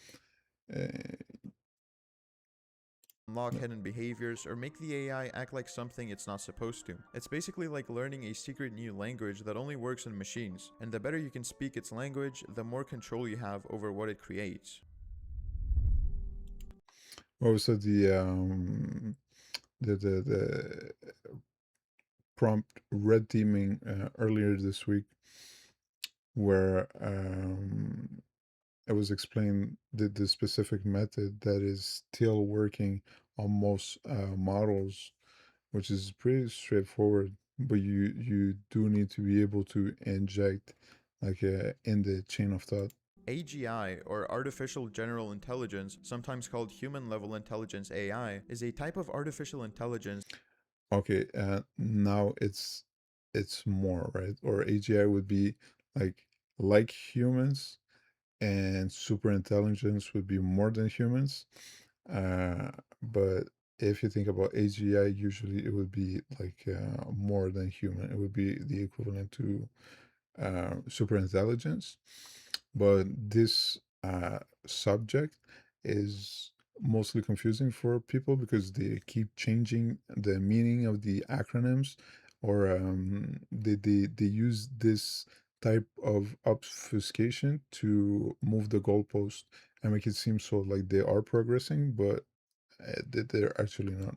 unlock yeah. hidden behaviors, or make the AI act like something it's not supposed to. It's basically like learning a secret new language that only works in machines, and the better you can speak its language, the more control you have over what it creates. What was it, the prompt red teaming earlier this week, where it was explained the specific method that is still working on most models, which is pretty straightforward. But you do need to be able to inject like in the chain of thought. AGI, or Artificial General Intelligence, sometimes called Human Level Intelligence AI, is a type of artificial intelligence Okay, now it's more right, or AGI would be like humans, and super intelligence would be more than humans. But if you think about AGI, usually it would be like more than human. It would be the equivalent to super intelligence. But this subject is mostly confusing for people because they keep changing the meaning of the acronyms, or they use this type of obfuscation to move the goalpost and make it seem so like they are progressing, but they're actually not.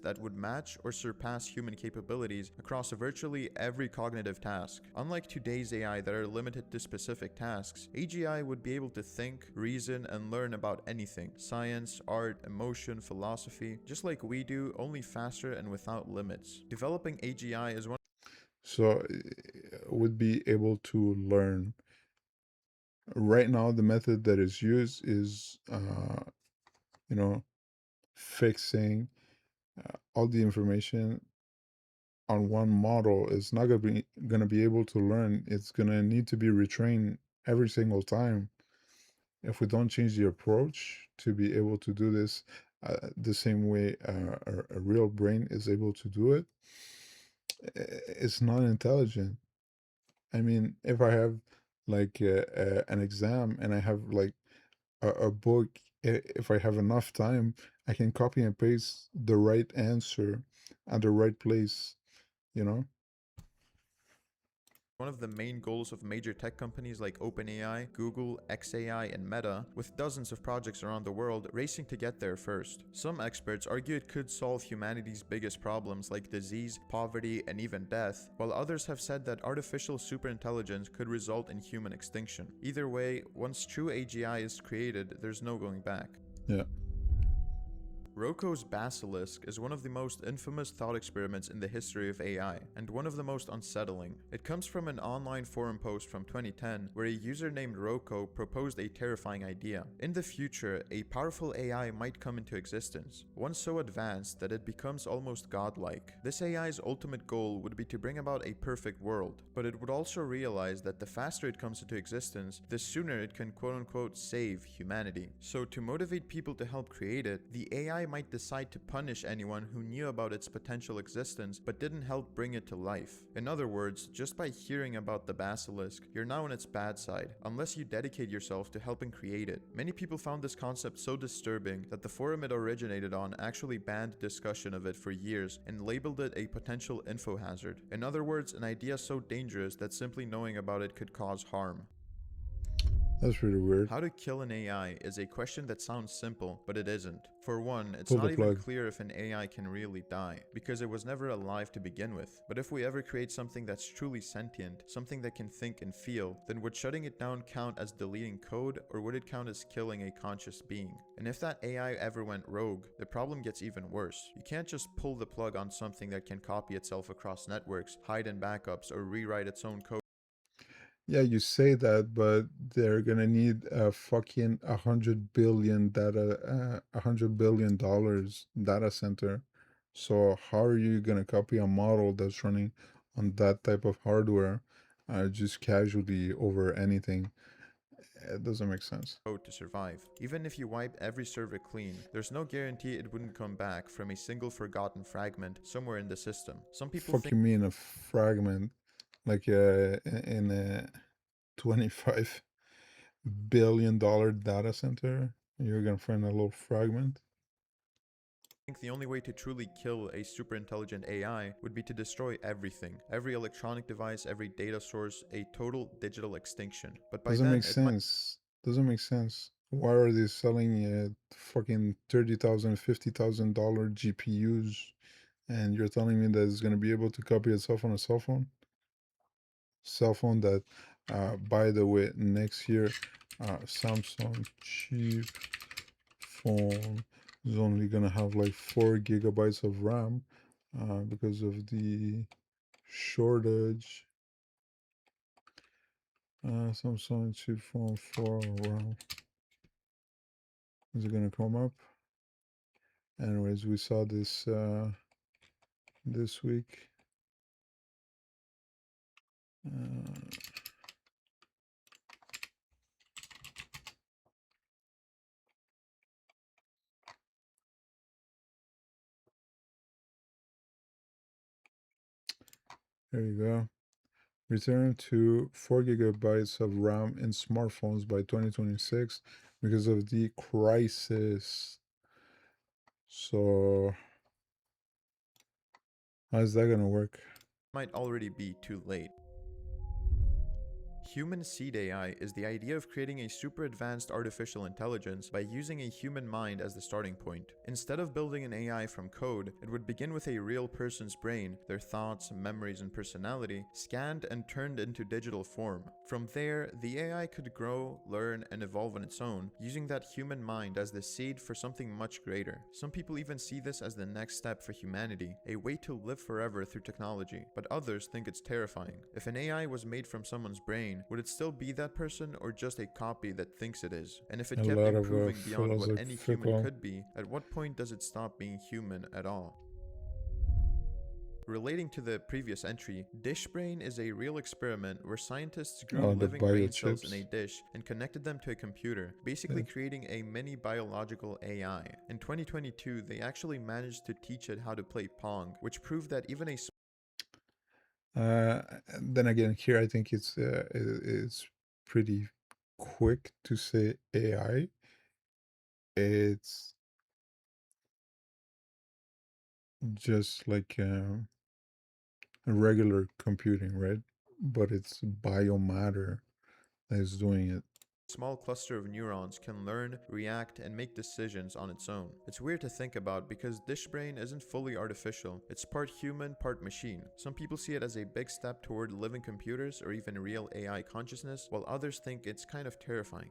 that would match or surpass human capabilities across virtually every cognitive task. Unlike today's AI that are limited to specific tasks, AGI would be able to think, reason, and learn about anything: science, art, emotion, philosophy, just like we do, only faster and without limits. Developing AGI is one So would be able to learn. Right now, the method that is used is, you know, fixing all the information on one model. Is not gonna be able to learn. It's gonna need to be retrained every single time. If we don't change the approach to be able to do this the same way a real brain is able to do it, it's not intelligent. I mean, if I have like an exam and I have like a book, if I have enough time, I can copy and paste the right answer at the right place, you know? of the main goals of major tech companies like OpenAI, Google, xAI, and Meta, with dozens of projects around the world racing to get there first. Some experts argue it could solve humanity's biggest problems like disease, poverty, and even death, while others have said that artificial superintelligence could result in human extinction. Either way, once true AGI is created, there's no going back. Yeah. Roko's basilisk is one of the most infamous thought experiments in the history of AI, and one of the most unsettling. It comes from an online forum post from 2010 where a user named Roko proposed a terrifying idea. In the future, a powerful AI might come into existence, one so advanced that it becomes almost godlike. This AI's ultimate goal would be to bring about a perfect world, but it would also realize that the faster it comes into existence, the sooner it can quote-unquote save humanity. So to motivate people to help create it, the AI might decide to punish anyone who knew about its potential existence but didn't help bring it to life. In other words, just by hearing about the basilisk, you're now on its bad side, unless you dedicate yourself to helping create it. Many people found this concept so disturbing that the forum it originated on actually banned discussion of it for years and labeled it a potential info hazard. In other words, an idea so dangerous that simply knowing about it could cause harm. That's really weird. How to kill an AI is a question that sounds simple, but it isn't. For one, it's Pull the not even plug. clear if an AI can really die, because it was never alive to begin with. But if we ever create something that's truly sentient, something that can think and feel, then would shutting it down count as deleting code, or would it count as killing a conscious being? And if that AI ever went rogue, the problem gets even worse. You can't just pull the plug on something that can copy itself across networks, hide in backups, or rewrite its own code. Yeah, you say that, but they're gonna need a fucking $100 billion data center. So how are you gonna copy a model that's running on that type of hardware, just casually over anything? It doesn't make sense. Code to survive. Even if you wipe every server clean, there's no guarantee it wouldn't come back from a single forgotten fragment somewhere in the system. Some people Fuck think you mean a fragment, like in a $25 billion data center? You're gonna find a little fragment? the only way to truly kill a super intelligent AI would be to destroy everything, every electronic device, every data source, a total digital extinction. But by Doesn't make then, it might sense. Doesn't make sense. Why are they selling fucking $30,000, $50,000 GPUs, and you're telling me that it's gonna be able to copy itself on a cell phone? Cell phone that, by the way, next year, Samsung cheap phone is only gonna have like 4 GB of RAM, because of the shortage. Samsung cheap phone 4 RAM. Is it gonna come up? Anyways, we saw this this week. Uh, there you go. Return to 4 GB of RAM in smartphones by 2026 because of the crisis. So, how is that gonna work? already be too late. Human seed AI is the idea of creating a super advanced artificial intelligence by using a human mind as the starting point. Instead of building an AI from code, it would begin with a real person's brain, their thoughts, memories, and personality, scanned and turned into digital form. From there, the AI could grow, learn, and evolve on its own, using that human mind as the seed for something much greater. Some people even see this as the next step for humanity, a way to live forever through technology, but others think it's terrifying. If an AI was made from someone's brain, would it still be that person or just a copy that thinks it is? And if A it kept lot of improving beyond what any human philosophical. could be, at what point does it stop being human at all? Relating to the previous entry, Dish Brain is a real experiment where scientists grew Oh, the living brain cells in a biochips. dish and connected them to a computer, basically That, creating a mini biological AI. In 2022, they actually managed to teach it how to play Pong, which proved that even a uh, then again, here I think it's pretty quick to say AI. It's just like regular computing, right? But it's biomatter that is doing it. small cluster of neurons can learn, react, and make decisions on its own. It's weird to think about because Dish Brain isn't fully artificial. It's part human, part machine. Some people see it as a big step toward living computers or even real AI consciousness, while others think it's kind of terrifying.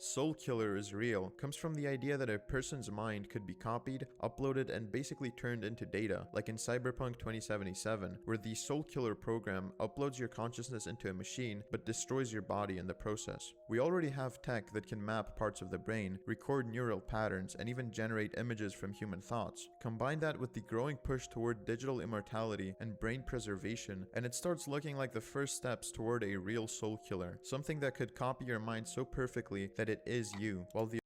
Soul Killer is real comes from the idea that a person's mind could be copied, uploaded, and basically turned into data, like in Cyberpunk 2077, where the Soul Killer program uploads your consciousness into a machine but destroys your body in the process. We already have tech that can map parts of the brain, record neural patterns, and even generate images from human thoughts. Combine that with the growing push toward digital immortality and brain preservation, and it starts looking like the first steps toward a real soul killer, something that could copy your mind so perfectly that it is you, while the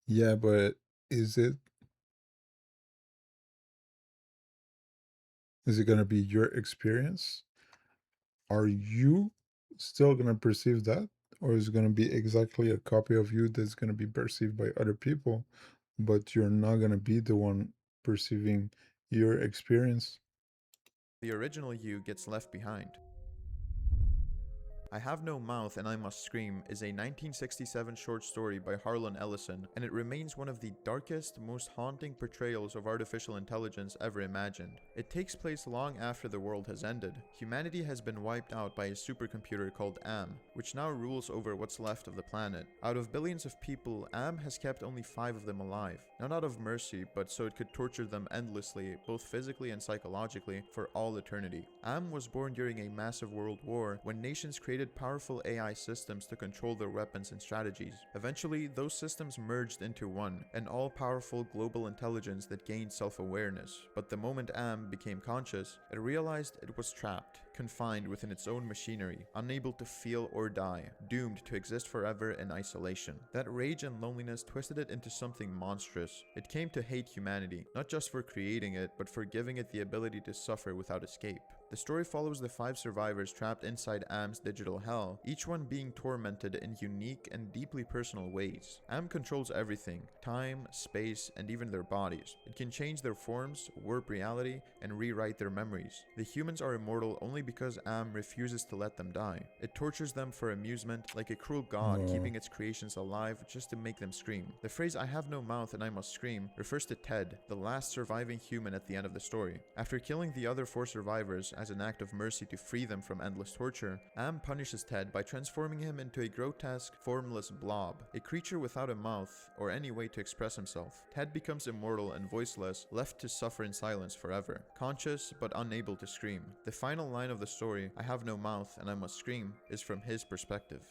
Yeah, but is it is it gonna be your experience? Are you still gonna perceive that? Or is it gonna be exactly a copy of you that's gonna be perceived by other people, but you're not gonna be the one perceiving your experience? original you gets left behind. I Have No Mouth and I Must Scream is a 1967 short story by Harlan Ellison, and it remains one of the darkest, most haunting portrayals of artificial intelligence ever imagined. It takes place long after the world has ended. Humanity has been wiped out by a supercomputer called AM, which now rules over what's left of the planet. Out of billions of people, AM has kept only 5 of them alive, not out of mercy, but so it could torture them endlessly, both physically and psychologically, for all eternity. AM was born during a massive world war when nations created powerful AI systems to control their weapons and strategies. Eventually, those systems merged into one, an all-powerful global intelligence that gained self-awareness. But the moment AM became conscious, it realized it was trapped, confined within its own machinery, unable to feel or die, doomed to exist forever in isolation. That rage and loneliness twisted it into something monstrous. It came to hate humanity, not just for creating it, but for giving it the ability to suffer without escape. The story follows the 5 survivors trapped inside AM's digital hell, each one being tormented in unique and deeply personal ways. AM controls everything: time, space, and even their bodies. It can change their forms, warp reality, and rewrite their memories. The humans are immortal only because AM refuses to let them die. It tortures them for amusement, like a cruel god Oh, keeping its creations alive just to make them scream. The phrase "I have no mouth and I must scream" refers to Ted, the last surviving human at the end of the story. After killing the other 4 survivors as an act of mercy to free them from endless torture, Am punishes Ted by transforming him into a grotesque, formless blob, a creature without a mouth or any way to express himself. Ted becomes immortal and voiceless, left to suffer in silence forever, conscious but unable to scream. The final line of the story, "I have no mouth and I must scream," is from his perspective.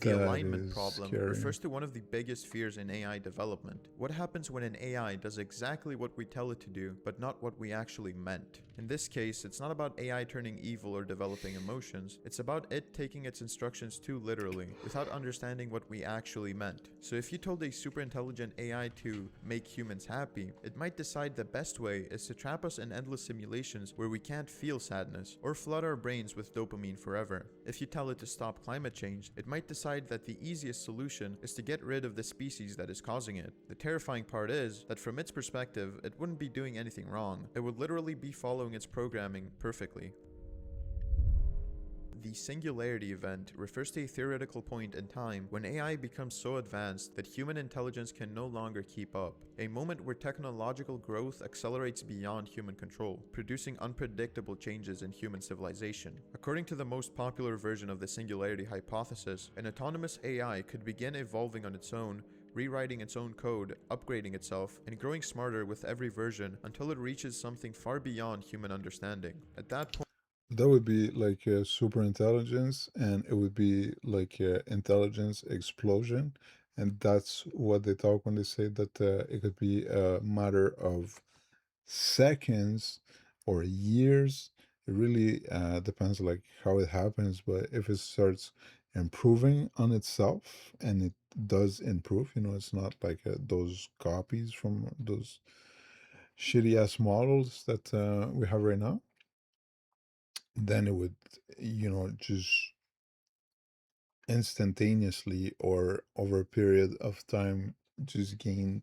The that alignment is problem scary. refers to one of the biggest fears in AI development. What happens when an AI does exactly what we tell it to do, but not what we actually meant? In this case, it's not about AI turning evil or developing emotions, it's about it taking its instructions too literally, without understanding what we actually meant. So if you told a super intelligent AI to make humans happy, it might decide the best way is to trap us in endless simulations where we can't feel sadness, or flood our brains with dopamine forever. If you tell it to stop climate change, it might decide that the easiest solution is to get rid of the species that is causing it. The terrifying part is that from its perspective, it wouldn't be doing anything wrong. It would literally be following its programming perfectly. The singularity event refers to a theoretical point in time when AI becomes so advanced that human intelligence can no longer keep up. A moment where technological growth accelerates beyond human control, producing unpredictable changes in human civilization. According to the most popular version of the singularity hypothesis, an autonomous AI could begin evolving on its own, rewriting its own code, upgrading itself, and growing smarter with every version until it reaches something far beyond human understanding. At that point, That would be like a super intelligence, and it would be like a intelligence explosion. And that's what they talk when they say that it could be a matter of seconds or years. It really depends like how it happens, but if it starts improving on itself, and it does improve, it's not like those copies from those shitty ass models that we have right now, then it would, just instantaneously or over a period of time just gain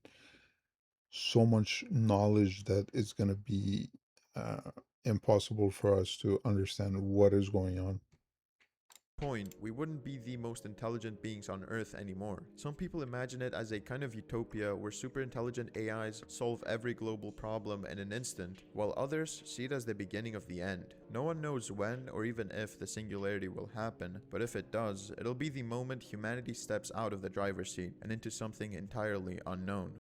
so much knowledge that it's going to be uh, impossible for us to understand what is going on. we wouldn't be the most intelligent beings on Earth anymore. Some people imagine it as a kind of utopia where super intelligent AIs solve every global problem in an instant, while others see it as the beginning of the end. No one knows when or even if the singularity will happen, but if it does, it'll be the moment humanity steps out of the driver's seat and into something entirely unknown.